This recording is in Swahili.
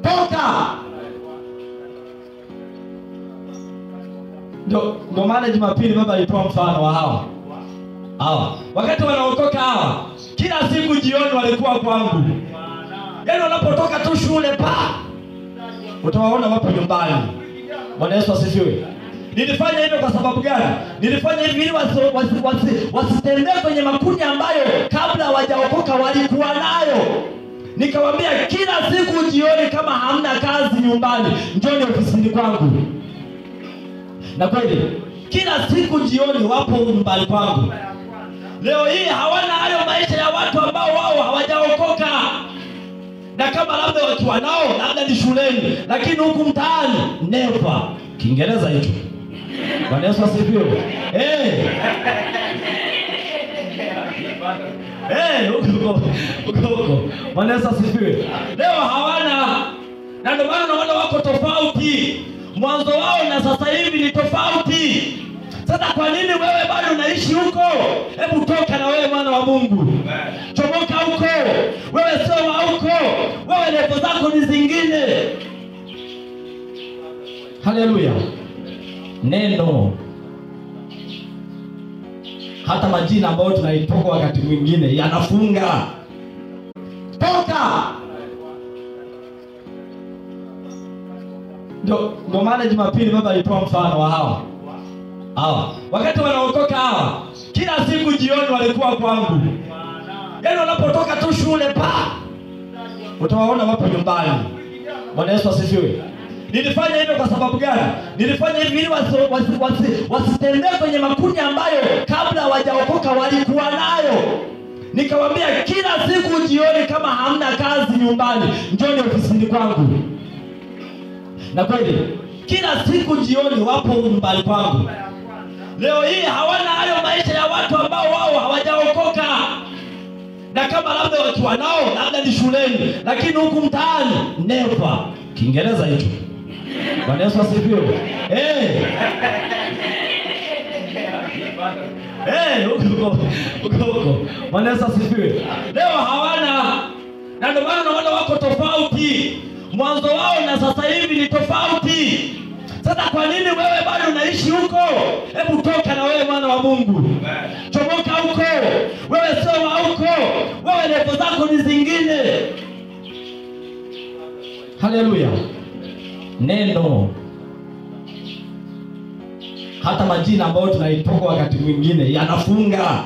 toka. Ndio maana Jumapili baba alitoa mfano wa hawa. Wakati wanaokoka hawa, kila siku jioni walikuwa kwangu. Yaani wanapotoka tu shule utawaona wapo nyumbani. Bwana Yesu asifiwe. Nilifanya hivyo kwa sababu gani? Nilifanya hivi ili wasitembee kwenye makundi ambayo kabla hawajaokoka walikuwa nayo. Nikawaambia kila siku jioni, kama hamna kazi nyumbani, njoni ofisini kwangu. Na kweli kila siku jioni wapo nyumbani kwangu. Leo hii hawana hayo maisha ya watu ambao wao hawajaokoka. Na kama labda wakiwa nao labda ni shuleni, lakini huku mtaani never. Kiingereza hicho. Bwana Yesu asifiwe. Huko. Bwana Yesu asifiwe. Leo hawana, na ndio maana naona wako tofauti. Mwanzo wao na sasa hivi ni tofauti. Sasa kwa nini wewe bado unaishi huko? Hebu toka na wewe, mwana wa Mungu. Chomoka huko. Wewe sio wa huko. Wewe levo zako ni zingine. Haleluya. Neno, hata majina ambayo tunaitoka wakati mwingine yanafunga. Toka. Ndio maana Jumapili baba alitoa mfano wa hawa. Wakati wanaokoka hawa, kila siku jioni walikuwa kwangu. Yaani wanapotoka tu shule utawaona wapo nyumbani. Bwana Yesu asifiwe. Nilifanya hivyo kwa sababu gani? Nilifanya hivi ili wasitembee kwenye makundi ambayo kabla hawajaokoka walikuwa nayo. Nikawaambia kila siku jioni, kama hamna kazi nyumbani, njoni ofisini kwangu. Na kweli kila siku jioni wapo nyumbani kwangu. Leo hii hawana hayo maisha ya watu ambao wao hawajaokoka. Na kama labda wakiwa nao labda ni shuleni, lakini huku mtaani never. Kiingereza hicho. Bwana Yesu asifiwe. Huko. Bwana Yesu asifiwe. Leo hawana, na ndio maana naona wako tofauti. Mwanzo wao na sasa hivi ni tofauti. Sasa kwa nini wewe bado unaishi huko? Hebu toka na wewe, mwana wa Mungu. Chomoka huko. Wewe sio wa huko. Wewe levo zako ni zingine. Haleluya. Neno, hata majina ambayo tunaitoka wakati mwingine yanafunga.